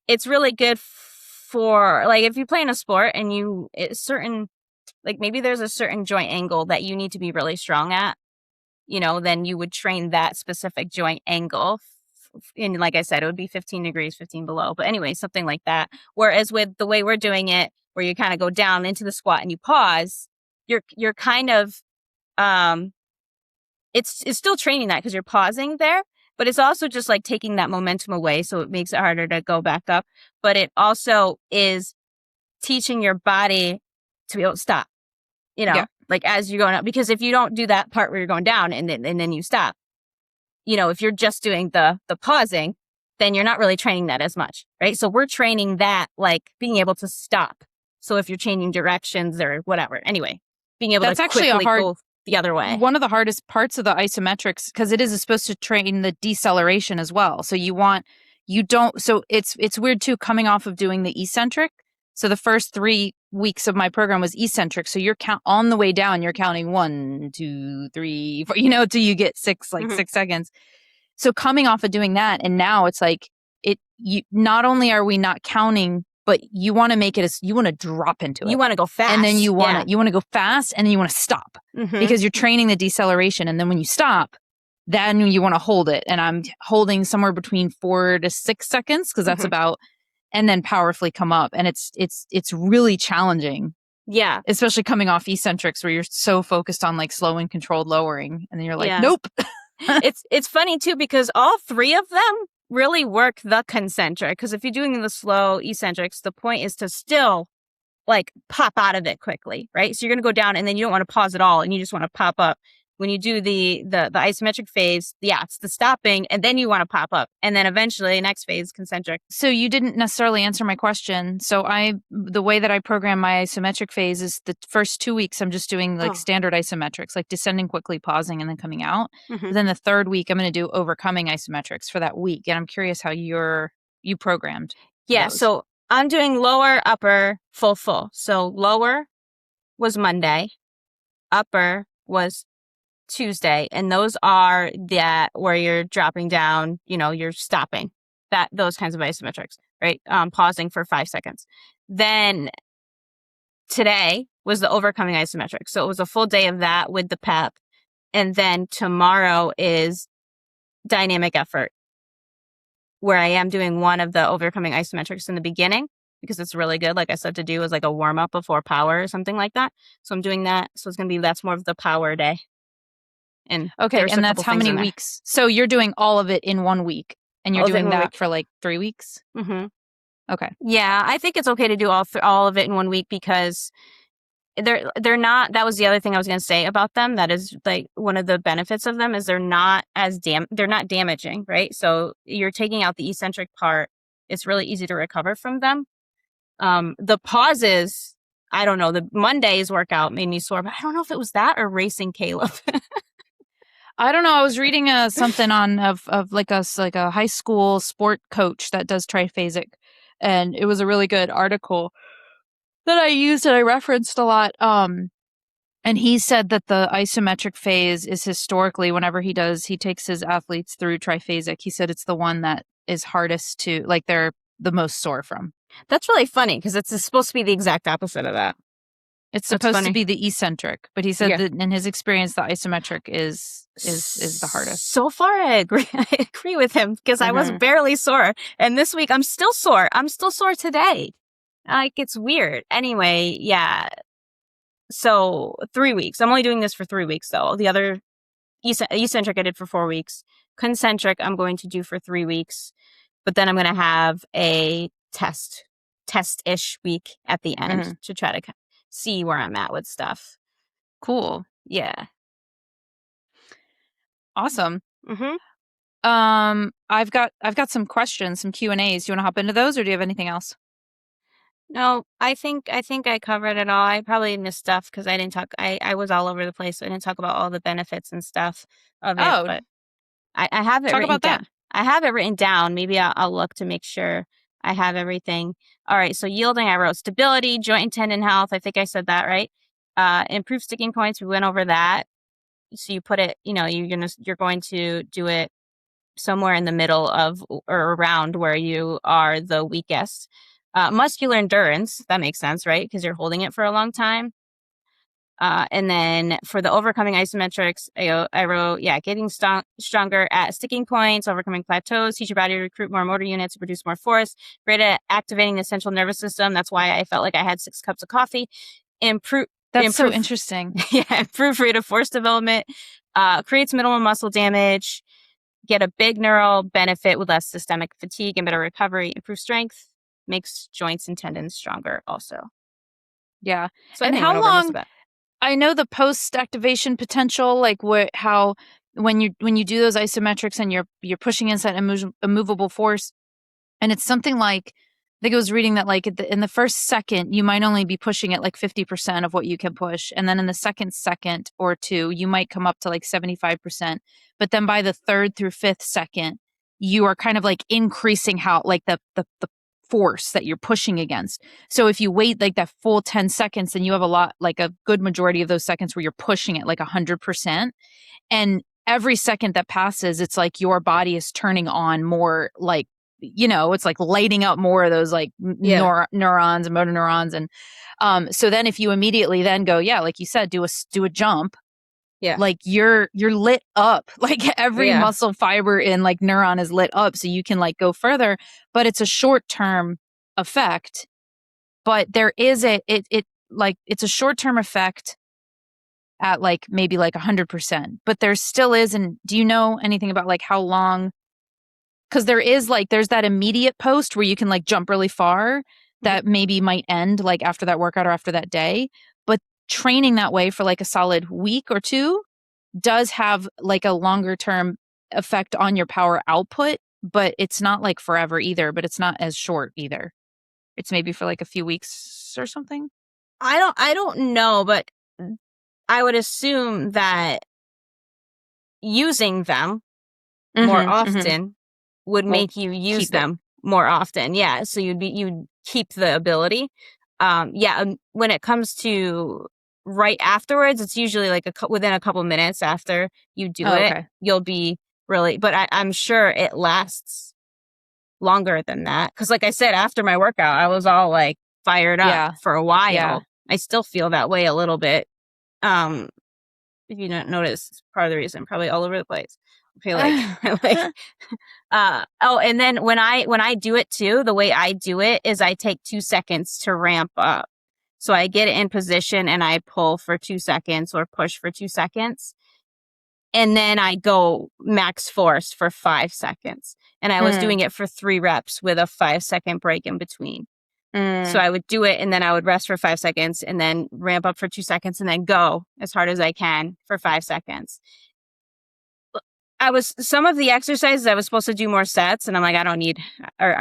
it's really good for, like, if you play in a sport and maybe there's a certain joint angle that you need to be really strong at, then you would train that specific joint angle. And like I said, it would be 15 degrees, 15 below. But anyway, something like that. Whereas with the way we're doing it, where you kind of go down into the squat and you pause, you're kind of, it's still training that because you're pausing there, but it's also just like taking that momentum away. So it makes it harder to go back up. But it also is teaching your body to be able to stop, like as you're going up. Because if you don't do that part where you're going down and then you stop, if you're just doing the pausing, then you're not really training that as much, right? So we're training that, like being able to stop. So if you're changing directions or whatever, anyway, being able to quickly go the other way. One of the hardest parts of the isometrics, because it is supposed to train the deceleration as well. So so it's weird too, coming off of doing the eccentric. So the first 3 weeks of my program was eccentric. So you're on the way down, you're counting 1, 2, 3, 4, till you get 6 seconds. So coming off of doing that, and now it's like not only are we not counting, but you want to make it you want to drop into it. You want to go fast. And then you want to go fast, and then you want to stop because you're training the deceleration. And then when you stop, then you want to hold it. And I'm holding somewhere between 4 to 6 seconds because that's about, and then powerfully come up. And it's really challenging Yeah. Especially coming off eccentrics where you're so focused on like slow and controlled lowering. And then you're like, Yeah. nope. It's funny too, because all three of them really work the concentric. Because if you're doing the slow eccentrics, the point is to still like pop out of it quickly, right? So you're going to go down and then you don't want to pause at all and you just want to pop up. When you do the isometric phase, yeah, it's the stopping and then you want to pop up. And then eventually next phase, concentric. So you didn't necessarily answer my question. So the way that I program my isometric phase is the first 2 weeks, I'm just doing like standard isometrics, like descending quickly, pausing, and then coming out. Mm-hmm. Then the third week, I'm going to do overcoming isometrics for that week. And I'm curious how you programmed. Yeah. those. So I'm doing lower, upper, full. So lower was Monday, upper was Tuesday, and those are that where you're dropping down, you're stopping, those kinds of isometrics, right? Pausing for 5 seconds. Then today was the overcoming isometric. So it was a full day of that with the pep. And then tomorrow is dynamic effort, where I am doing one of the overcoming isometrics in the beginning because it's really good. Like I said, to do is like a warm up before power or something like that. So I'm doing that. So that's more of the power day. And okay, and that's how many weeks? So you're doing all of it in 1 week, and you're doing that for like 3 weeks? Mm-hmm. Okay. Yeah, I think it's okay to do all of it in 1 week because they're not. That was the other thing I was going to say about them. That is like one of the benefits of them is they're not damaging, right? So you're taking out the eccentric part. It's really easy to recover from them. The pauses, I don't know. The Monday's workout made me sore, but I don't know if it was that or racing Caleb. I don't know. I was reading something of like a high school sport coach that does triphasic, and it was a really good article that I used and I referenced a lot. And he said that the isometric phase is historically, whenever he takes his athletes through triphasic, he said it's the one that is hardest to, like, they're the most sore from. That's really funny because it's supposed to be the exact opposite of that. It's supposed to be the eccentric, but he said that in his experience, the isometric is the hardest. So far, I agree. I agree with him because I was barely sore, and this week I'm still sore. I'm still sore today. Like, it's weird. Anyway, yeah. So 3 weeks. I'm only doing this for 3 weeks, though. The other eccentric I did for 4 weeks. Concentric I'm going to do for 3 weeks, but then I'm going to have a test-ish week at the end to try to see where I'm at with stuff. Cool. Yeah. Awesome. Mm-hmm. I've got some questions, some Q&As. Do you want to hop into those, or do you have anything else? No, I think I covered it all. I probably missed stuff because I didn't talk. I was all over the place. So I didn't talk about all the benefits and stuff of it. But I have it talk written about down. that. I have it written down. Maybe I'll look to make sure I have everything. All right. So yielding, I wrote stability, joint and tendon health. I think I said that right. Improve sticking points. We went over that. So you put it. You're going to do it somewhere in the middle of or around where you are the weakest. Muscular endurance, that makes sense, right? Because you're holding it for a long time. And then for the overcoming isometrics, I wrote, getting stronger at sticking points, overcoming plateaus, teach your body to recruit more motor units to produce more force, great at activating the central nervous system. That's why I felt like I had 6 cups of coffee. That's so interesting. Improve rate of force development, creates minimal muscle damage, get a big neural benefit with less systemic fatigue and better recovery, improve strength, makes joints and tendons stronger also. Yeah. So and how long, I know the post-activation potential, like when you do those isometrics and you're pushing inside a movable force, and it's something like, I think I was reading that like in the first second, you might only be pushing at like 50% of what you can push. And then in the second or two, you might come up to like 75%. But then by the third through fifth second, you are kind of like increasing how like the force that you're pushing against. So if you wait like that full 10 seconds, then you have a good majority of those seconds where you're pushing it like 100%. And every second that passes, it's like your body is turning on more, like, it's like lighting up more of those like neurons and motor neurons. And so then if you immediately then go, like you said, do a jump, like you're lit up, like every muscle fiber in like neuron is lit up, so you can like go further. But it's a short-term effect. But there is it like it's a short-term effect at like maybe like 100%, but there still is. And do you know anything about like how long? Because there's that immediate post where you can like jump really far that maybe might end like after that workout or after that day. But training that way for like a solid week or two does have like a longer term effect on your power output, but it's not like forever either, but it's not as short either. It's maybe for like a few weeks or something. I don't know, but I would assume that using them more often would make you use them more often. Yeah. So you'd keep the ability. When it comes to right afterwards, it's usually like within a couple minutes after you do it, okay. You'll be really, but I'm sure it lasts longer than that. Cause like I said, after my workout, I was all like fired up for a while. Yeah. I still feel that way a little bit. If you don't notice, part of the reason, probably all over the place. I feel like, and then when I do it too, the way I do it is I take 2 seconds to ramp up. So I get it in position and I pull for 2 seconds or push for 2 seconds. And then I go max force for 5 seconds. And I was doing it for 3 reps with a 5-second break in between. So I would do it and then I would rest for 5 seconds and then ramp up for 2 seconds and then go as hard as I can for 5 seconds. Some of the exercises I was supposed to do more sets and I'm like, I don't need, or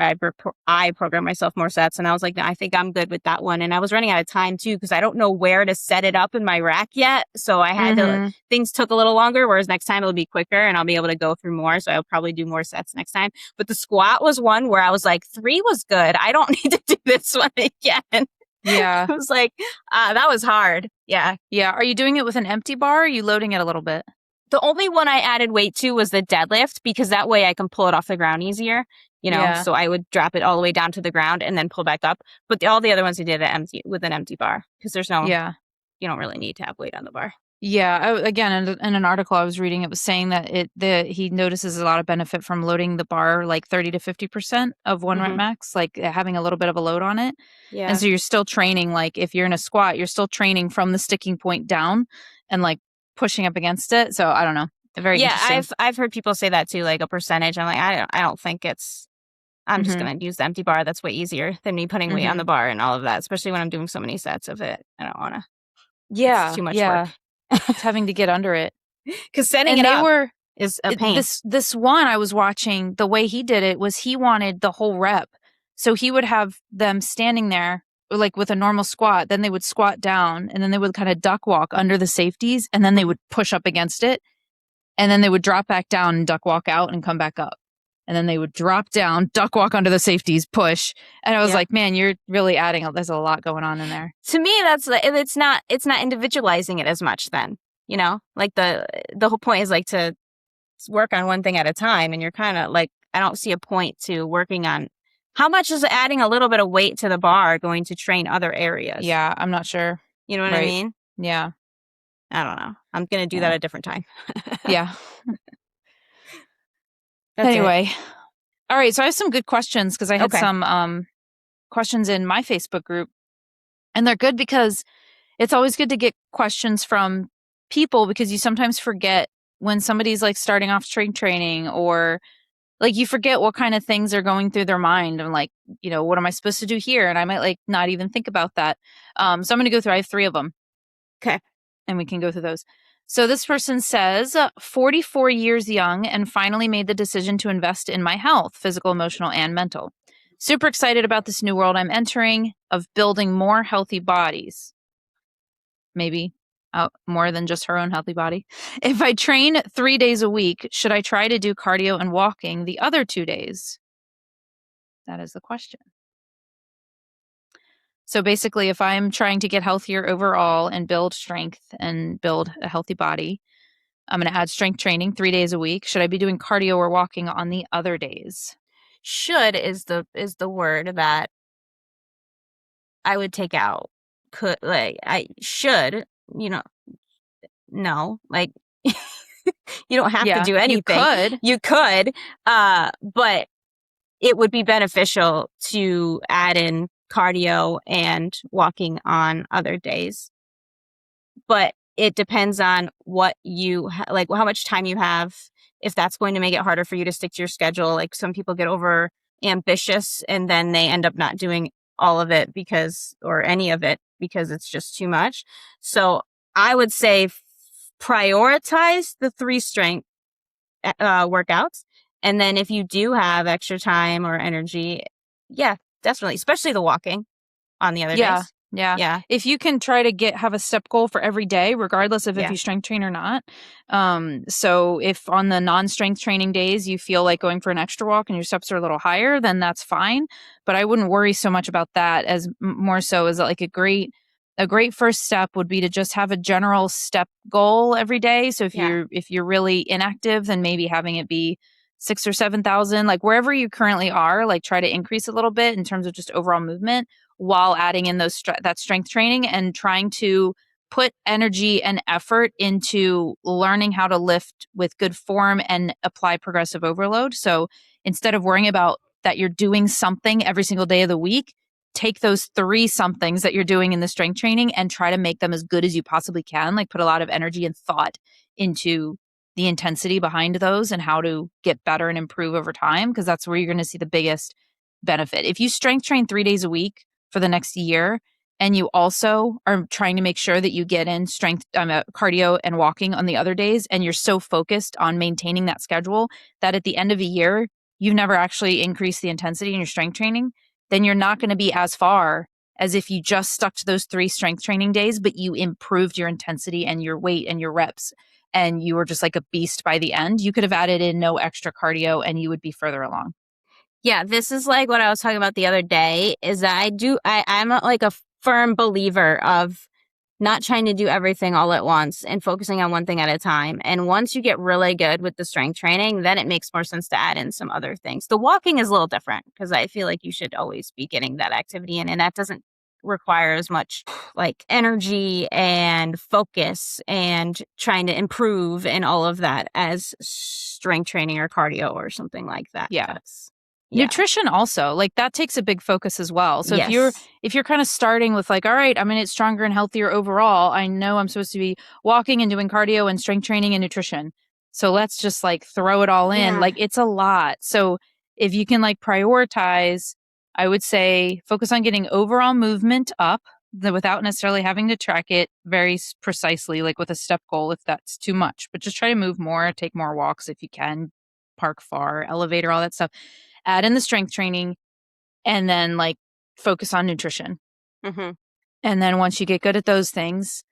I program myself more sets. And I was like, no, I think I'm good with that one. And I was running out of time too, because I don't know where to set it up in my rack yet. So I had things took a little longer, whereas next time it'll be quicker and I'll be able to go through more. So I'll probably do more sets next time. But the squat was one where I was like, 3 was good. I don't need to do this one again. Yeah. I was like, that was hard. Yeah. Yeah. Are you doing it with an empty bar? Or are you loading it a little bit? The only one I added weight to was the deadlift because that way I can pull it off the ground easier, so I would drop it all the way down to the ground and then pull back up. But all the other ones I did with an empty bar because there's no, you don't really need to have weight on the bar. Yeah. Again, in an article I was reading, it was saying that he notices a lot of benefit from loading the bar like 30 to 50% of one rep max, like having a little bit of a load on it. Yeah. And so you're still training, like if you're in a squat, you're still training from the sticking point down and like pushing up against it. So I don't know. Very interesting. I've heard people say that too, like a percentage. I'm like, I don't think I'm just going to use the empty bar. That's way easier than me putting weight on the bar and all of that, especially when I'm doing so many sets of it. I don't want to. Yeah. It's too much work. It's having to get under it. Because setting it up is a pain. This one I was watching, the way he did it was he wanted the whole rep. So he would have them standing there like with a normal squat, then they would squat down and then they would kind of duck walk under the safeties and then they would push up against it and then they would drop back down and duck walk out and come back up. And then they would drop down, duck walk under the safeties, push. And I was like, man, you're really adding, there's a lot going on in there. To me, it's not individualizing it as much then, like the whole point is like to work on one thing at a time. And you're kind of like, I don't see a point to working on how much is adding a little bit of weight to the bar going to train other areas. Yeah, I'm not sure. You know what I mean? Yeah. I don't know. I'm going to do that at a different time. Yeah. Anyway. All right. So I have some good questions because I had some questions in my Facebook group. And they're good because it's always good to get questions from people because you sometimes forget when somebody's like starting off strength training or like you forget what kind of things are going through their mind and like, what am I supposed to do here? And I might like not even think about that. So I'm going to go through, I have 3 of them. Okay. And we can go through those. So this person says, 44 years young and finally made the decision to invest in my health, physical, emotional, and mental. Super excited about this new world I'm entering of building more healthy bodies. Maybe more than just her own healthy body. If I train 3 days a week, should I try to do cardio and walking the other 2 days? That is the question. So basically, if I'm trying to get healthier overall and build strength and build a healthy body, I'm going to add strength training 3 days a week. Should I be doing cardio or walking on the other days? Should is the word that I would take out. Could I should, no, like you don't have to do anything. You could, but it would be beneficial to add in cardio and walking on other days. But it depends on what you like, how much time you have, if that's going to make it harder for you to stick to your schedule. Like some people get over ambitious and then they end up not doing all of it or any of it because it's just too much. So I would say prioritize the 3 strength workouts. And then if you do have extra time or energy, yeah, definitely, especially the walking on the other days. Yeah. If you can try to have a step goal for every day, regardless of if you strength train or not. So if on the non-strength training days you feel like going for an extra walk and your steps are a little higher, then that's fine. But I wouldn't worry so much about that as more so as like a great first step would be to just have a general step goal every day. So if you're really inactive, then maybe having it be 6,000 or 7,000, like wherever you currently are, like try to increase a little bit in terms of just overall movement, while adding in that strength training and trying to put energy and effort into learning how to lift with good form and apply progressive overload. So instead of worrying about that you're doing something every single day of the week, take those 3 somethings that you're doing in the strength training and try to make them as good as you possibly can. Like put a lot of energy and thought into the intensity behind those and how to get better and improve over time, because that's where you're going to see the biggest benefit. If you strength train 3 days a week for the next year, and you also are trying to make sure that you get in strength, cardio and walking on the other days, and you're so focused on maintaining that schedule that at the end of a year, you've never actually increased the intensity in your strength training, then you're not going to be as far as if you just stuck to those 3 strength training days, but you improved your intensity and your weight and your reps, and you were just like a beast by the end. You could have added in no extra cardio and you would be further along. Yeah, this is like what I was talking about the other day, is that I'm like a firm believer of not trying to do everything all at once and focusing on one thing at a time. And once you get really good with the strength training, then it makes more sense to add in some other things. The walking is a little different because I feel like you should always be getting that activity in, and that doesn't require as much like energy and focus and trying to improve and all of that as strength training or cardio or something like that. Yeah. Yeah. Nutrition also, like that takes a big focus as well. So Yes. if you're kind of starting with like, all right, I'm going to get stronger and healthier overall, I know I'm supposed to be walking and doing cardio and strength training and nutrition. So let's just like throw it all in. Like it's a lot. So if you can like prioritize, I would say focus on getting overall movement up without necessarily having to track it very precisely, like with a step goal if that's too much. But just try to move more, take more walks if you can, park far, elevator, all that stuff. Add in the strength training, and then like focus on nutrition. Mm-hmm. And then once you get good at those things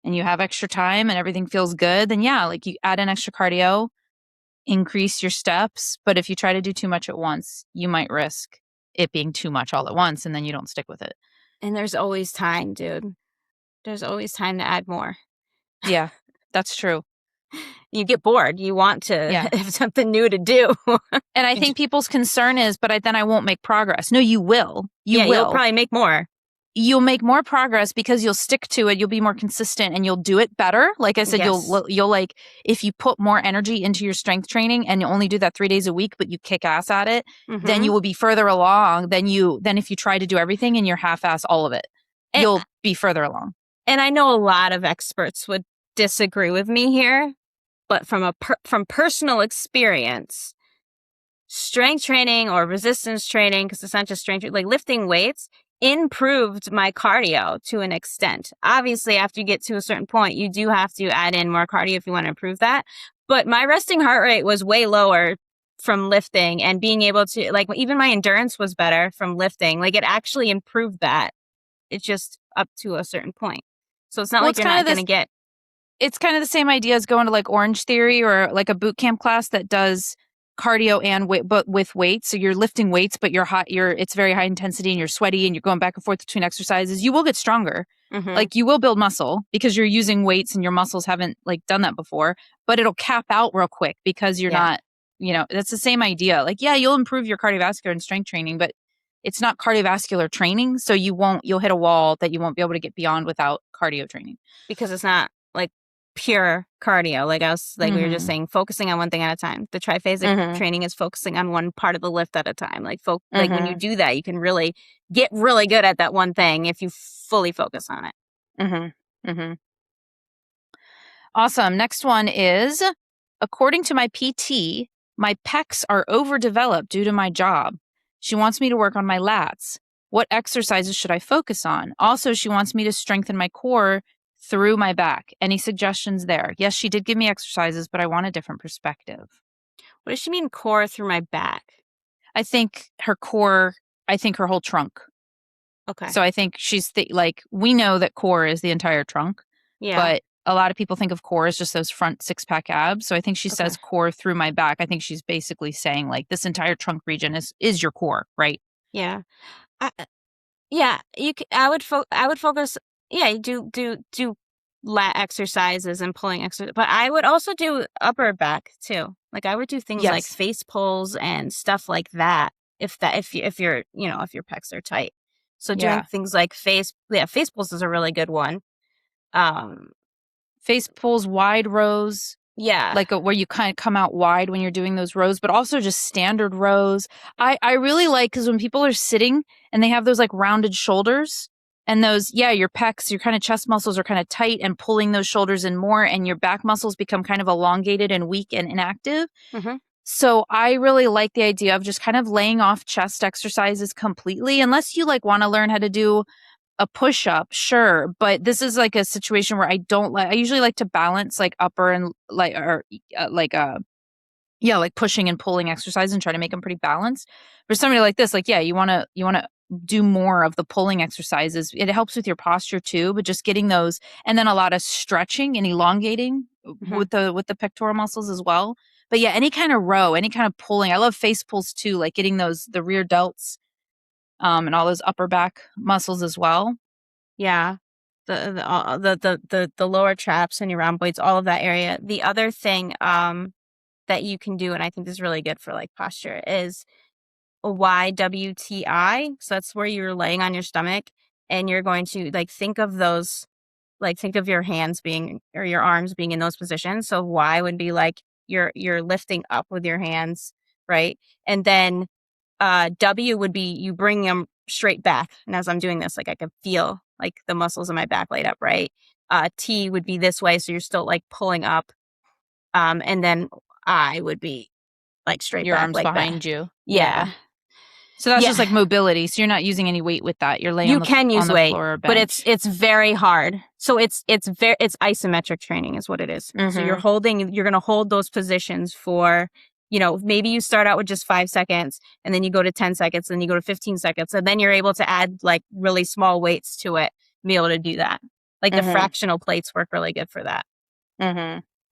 and you have extra time and everything feels good, then like you add in extra cardio, increase your steps. But if you try to do too much at once, you might risk it being too much all at once and then you don't stick with it. And there's always time, dude. There's always time to add more. Yeah, that's true. You get bored. You want to have something new to do. And I think people's concern is, but then I won't make progress. No, you will. You'll probably make more. You'll make more progress because you'll stick to it. You'll be more consistent and you'll do it better. Like I said, you'll like, if you put more energy into your strength training and you only do that 3 days a week, but you kick ass at it, then you will be further along than if you try to do everything and you're half-ass all of it. You'll be further along. And I know a lot of experts would disagree with me here, but from personal experience, strength training or resistance training, because it's not just strength, like lifting weights, improved my cardio to an extent. Obviously, after you get to a certain point, you do have to add in more cardio if you want to improve that. But my resting heart rate was way lower from lifting, and being able to, like, even my endurance was better from lifting. Like, it actually improved that. It's just up to a certain point. So it's not like you're not going to get... It's kind of the same idea as going to like Orange Theory or like a boot camp class that does cardio and weight, but with weights. So you're lifting weights, but it's very high intensity and you're sweaty and you're going back and forth between exercises. You will get stronger. Mm-hmm. Like you will build muscle because you're using weights and your muscles haven't like done that before, but it'll cap out real quick because you're not, that's the same idea. Like, you'll improve your cardiovascular and strength training, but it's not cardiovascular training. So you'll hit a wall that you won't be able to get beyond without cardio training. Because it's not like pure cardio. Like we were just saying, focusing on one thing at a time. The triphasic training is focusing on one part of the lift at a time. Like when you do that, you can really get really good at that one thing if you fully focus on it. Awesome. Next one is, according to my PT, my pecs are overdeveloped due to my job. She wants me to work on my lats. What exercises should I focus on? Also, she wants me to strengthen my core through my back. Any suggestions there? Yes, she did give me exercises, but I want a different perspective. What does she mean core through my back? I think her core, her whole trunk. Okay. So I think she's we know that core is the entire trunk. Yeah. But a lot of people think of core as just those front 6-pack abs. So I think she says core through my back. I think she's basically saying like this entire trunk region is your core, right? Yeah. I would focus. Yeah, you do lat exercises and pulling exercises, but I would also do upper back too. Like I would do things like face pulls and stuff like that. If your pecs are tight. So doing things like face pulls is a really good one. Face pulls, wide rows. Yeah. Like where you kind of come out wide when you're doing those rows, but also just standard rows. I really like, because when people are sitting and they have those like rounded shoulders and those, your pecs, your kind of chest muscles are kind of tight and pulling those shoulders in more, and your back muscles become kind of elongated and weak and inactive. So I really like the idea of just kind of laying off chest exercises completely, unless you like want to learn how to do a push-up, sure, but this is like a situation where I usually like to balance like upper and like pushing and pulling exercise and try to make them pretty balanced. For somebody like this, you want to do more of the pulling exercises. It helps with your posture too, but just getting those, and then a lot of stretching and elongating with the pectoral muscles as well. But yeah, any kind of row, any kind of pulling. I love face pulls too, like getting the rear delts. And all those upper back muscles as well. Yeah, the lower traps and your rhomboids, all of that area. The other thing that you can do, and I think is really good for like posture, is a YWTI. So that's where you're laying on your stomach and you're going to think of your hands being, or your arms being in those positions. So Y would be like you're lifting up with your hands, right? And then W would be you bring them straight back. And as I'm doing this, I can feel like the muscles in my back light up, right? T would be this way. So you're still pulling up. And then I would be straight your back. Your arms behind you. Yeah. So that's just mobility. So you're not using any weight with that. You're laying on the floor or bench. You can use weight, but it's very hard. So it's isometric training is what it is. So you're going to hold those positions for, maybe you start out with just 5 seconds and then you go to 10 seconds, then you go to 15 seconds. And then you're able to add really small weights to it and be able to do that. The fractional plates work really good for that.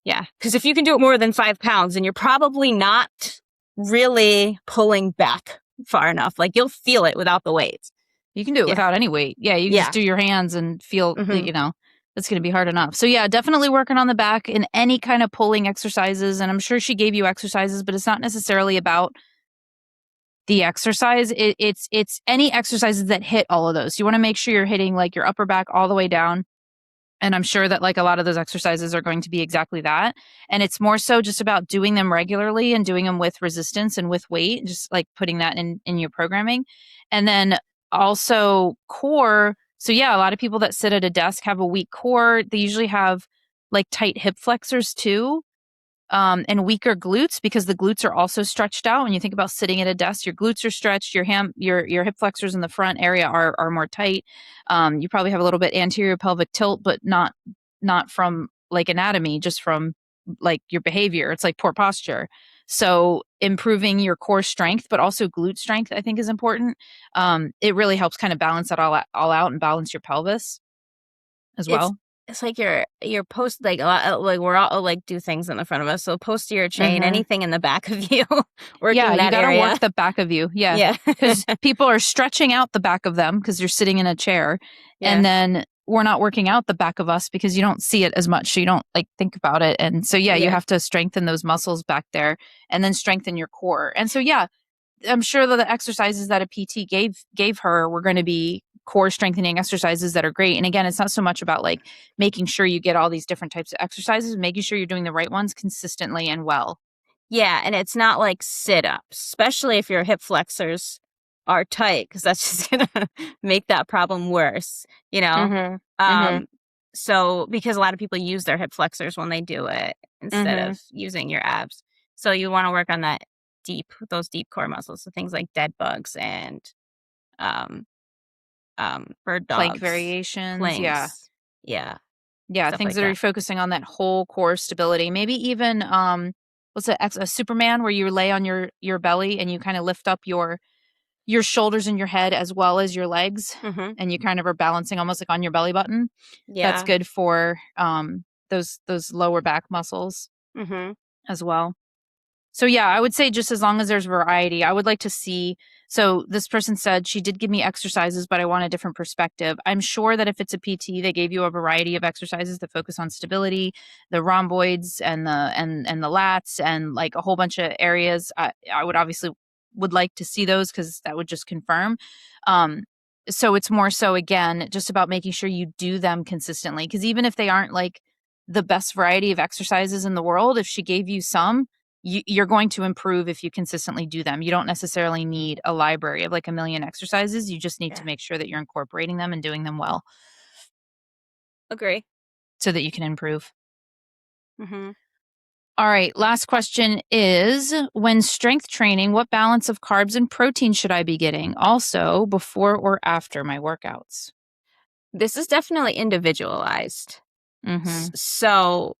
Yeah. Because if you can do it more than 5 pounds, then you're probably not really pulling back far enough. You'll feel it without the weights. You can do it without any weight. Yeah. You just do your hands and feel, it's going to be hard enough. So yeah, definitely working on the back in any kind of pulling exercises. And I'm sure she gave you exercises, but it's not necessarily about the exercise. It's any exercises that hit all of those. You want to make sure you're hitting your upper back all the way down. And I'm sure that a lot of those exercises are going to be exactly that. And it's more so just about doing them regularly and doing them with resistance and with weight, just putting that in your programming. And then also core. So yeah, a lot of people that sit at a desk have a weak core. They usually have tight hip flexors too. And weaker glutes, because the glutes are also stretched out. When you think about sitting at a desk, your glutes are stretched, your hip flexors in the front area are more tight. You probably have a little bit anterior pelvic tilt, but not from anatomy, just from your behavior. It's poor posture. So improving your core strength, but also glute strength, I think is important. It really helps kind of balance that all out and balance your pelvis as well. It's your post, a lot, we're all do things in the front of us. So posterior chain, anything in the back of you, working that you gotta area. Work the back of you. Yeah. Because people are stretching out the back of them because you're sitting in a chair. Yeah. And then we're not working out the back of us because you don't see it as much. So you don't think about it. And so, you have to strengthen those muscles back there and then strengthen your core. And so, I'm sure that the exercises that a PT gave her were going to be core strengthening exercises that are great. And again, it's not so much about like making sure you get all these different types of exercises, making sure you're doing the right ones consistently and well. Yeah, and it's not like sit-ups, especially if your hip flexors are tight, because that's just going to make that problem worse, you know? So, because a lot of people use their hip flexors when they do it instead of using your abs. So you want to work on those deep core muscles, so things like dead bugs and bird dogs. Plank variations, planks. Yeah, stuff things like that are that. focusing on that whole core stability. Maybe even what's a Superman where you lay on your belly and you kind of lift up your shoulders and your head as well as your legs, and you kind of are balancing almost like on your belly button. Yeah. That's good for those lower back muscles as well. So yeah, I would say just as long as there's variety, I would like to see. So this person said she did give me exercises, but I want a different perspective. I'm sure that if it's a PT, they gave you a variety of exercises that focus on stability, the rhomboids and the lats and like a whole bunch of areas. I would obviously would like to see those because that would just confirm. So it's more so again just about making sure you do them consistently, because even if they aren't like the best variety of exercises in the world, if she gave you some, you're going to improve if you consistently do them. You don't necessarily need a library of like a million exercises. You just need to make sure that you're incorporating them and doing them well. Agree. So that you can improve. All right. Last question is, when strength training, what balance of carbs and protein should I be getting? Also, before or after my workouts? This is definitely individualized. So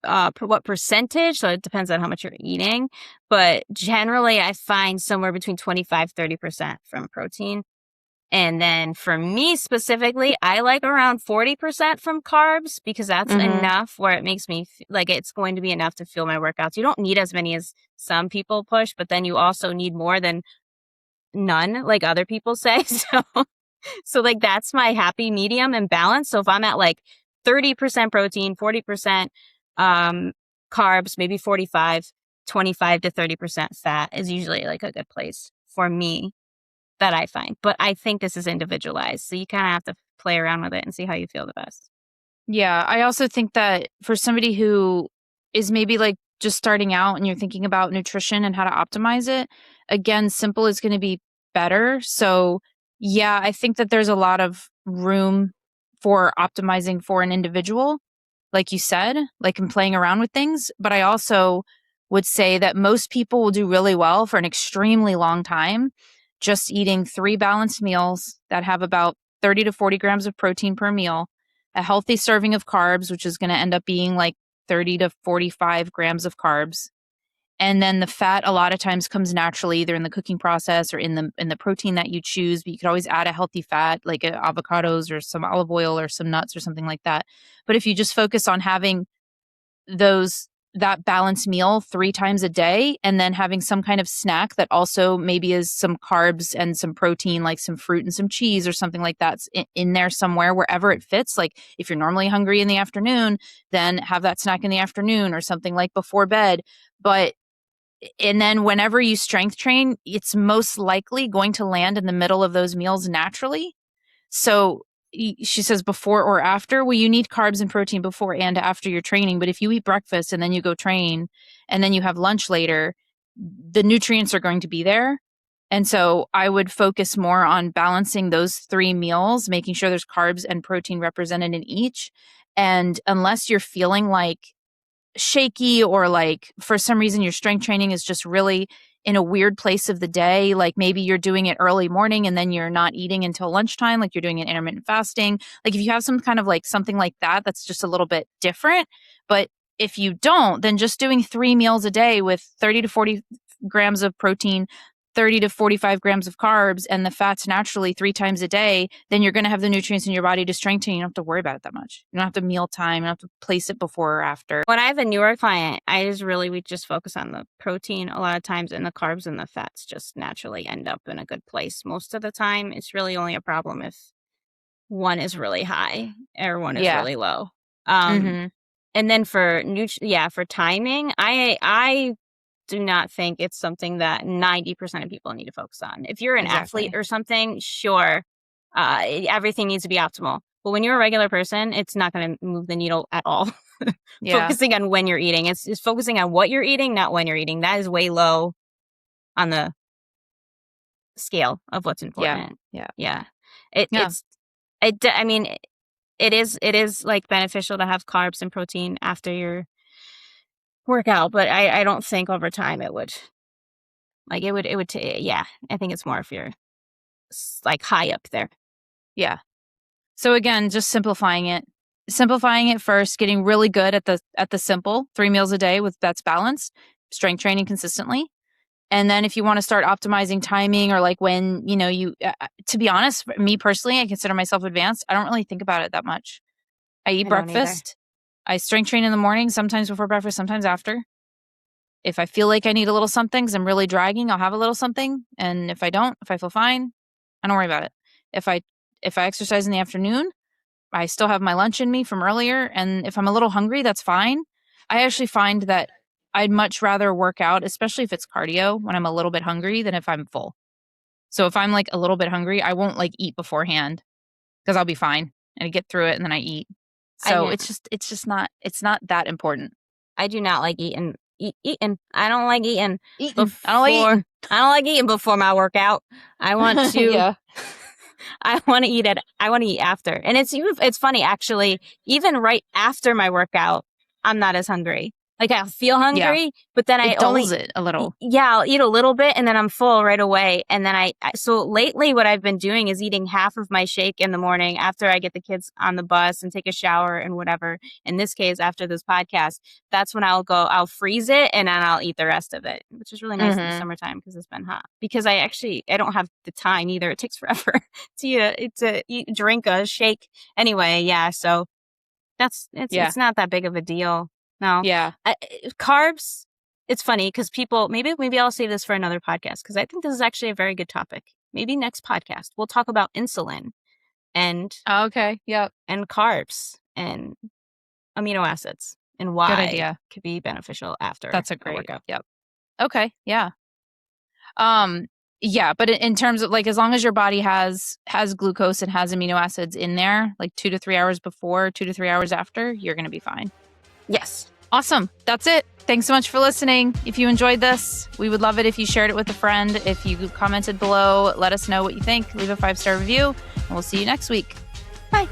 what percentage, so it depends on how much you're eating, but generally I find somewhere between 25-30% from protein. And then for me specifically, I like around 40% from carbs, because that's enough where it makes me like it's going to be enough to fuel my workouts. You don't need as many as some people push, but then you also need more than none, like other people say. So like that's my happy medium and balance. So if I'm at like 30% protein, 40% carbs, maybe 45, 25 to 30% fat is usually like a good place for me that I find. But I think this is individualized. So you kind of have to play around with it and see how you feel the best. Yeah. I also think that for somebody who is maybe like just starting out and you're thinking about nutrition and how to optimize it, again, simple is going to be better. So yeah, I think that there's a lot of room for optimizing for an individual, like you said, like in playing around with things. But I also would say that most people will do really well for an extremely long time just eating 3 balanced meals that have about 30 to 40 grams of protein per meal, a healthy serving of carbs, which is going to end up being like 30 to 45 grams of carbs. And then the fat a lot of times comes naturally either in the cooking process or in the protein that you choose. But you could always add a healthy fat like avocados or some olive oil or some nuts or something like that. But if you just focus on having that balanced meal 3 times a day and then having some kind of snack that also maybe is some carbs and some protein, like some fruit and some cheese or something like that's in there somewhere, wherever it fits. Like if you're normally hungry in the afternoon, then have that snack in the afternoon or something like before bed. And then whenever you strength train, it's most likely going to land in the middle of those meals naturally. So she says before or after. Well, you need carbs and protein before and after your training. But if you eat breakfast and then you go train and then you have lunch later, the nutrients are going to be there. And so I would focus more on balancing those 3 meals, making sure there's carbs and protein represented in each. And unless you're feeling like shaky or like for some reason your strength training is just really in a weird place of the day, like maybe you're doing it early morning and then you're not eating until lunchtime, like you're doing an intermittent fasting, like if you have some kind of like something like that, that's just a little bit different. But if you don't, then just doing 3 meals a day with 30 to 40 grams of protein, 30 to 45 grams of carbs, and the fats naturally 3 times a day, then you're going to have the nutrients in your body to strengthen. You don't have to worry about it that much. You don't have to meal time. You don't have to place it before or after. When I have a newer client, we just focus on the protein a lot of times, and the carbs and the fats just naturally end up in a good place. Most of the time, it's really only a problem if one is really high or one is really low. And then for timing, I do not think it's something that 90% of people need to focus on. If you're an athlete or something, sure, everything needs to be optimal. But when you're a regular person, it's not going to move the needle at all. Yeah. Focusing on when you're eating. It's focusing on what you're eating, not when you're eating. That is way low on the scale of what's important. Yeah. I mean, it is like beneficial to have carbs and protein after your workout, but I don't think over time it would. Like it would, I think it's more if you're like high up there. Yeah. So again, just simplifying it first, getting really good at the simple 3 meals a day that's balanced, strength training consistently. And then if you want to start optimizing timing or like when, to be honest, me personally, I consider myself advanced. I don't really think about it that much. I eat breakfast. I strength train in the morning, sometimes before breakfast, sometimes after. If I feel like I need a little something because I'm really dragging, I'll have a little something. And if I feel fine, I don't worry about it. If I exercise in the afternoon, I still have my lunch in me from earlier. And if I'm a little hungry, that's fine. I actually find that I'd much rather work out, especially if it's cardio, when I'm a little bit hungry than if I'm full. So if I'm like a little bit hungry, I won't like eat beforehand because I'll be fine and I get through it and then I eat. So it's not that important. I do not like eating. I don't like eating. I don't like eating before my workout. I want to. Yeah. I want to eat after. And it's funny actually. Even right after my workout, I'm not as hungry. Like I feel hungry, but then it dulls it a little. Yeah, I'll eat a little bit and then I'm full right away. And then so lately what I've been doing is eating half of my shake in the morning after I get the kids on the bus and take a shower and whatever. In this case, after this podcast, that's when I'll freeze it and then I'll eat the rest of it, which is really nice in the summertime because it's been hot. Because I don't have the time either. It takes forever to drink a shake anyway. Yeah, so it's not that big of a deal. No. Yeah. Carbs, it's funny because people, maybe I'll save this for another podcast because I think this is actually a very good topic. Maybe next podcast, we'll talk about insulin and and carbs and amino acids and why it could be beneficial after. That's a great workout. Yep. Okay. Yeah. Yeah, but in terms of like, as long as your body has glucose and has amino acids in there, like 2 to 3 hours before, 2 to 3 hours after, you're going to be fine. Yes. Awesome. That's it. Thanks so much for listening. If you enjoyed this, we would love it if you shared it with a friend. If you commented below, let us know what you think. Leave a 5-star review, and we'll see you next week. Bye.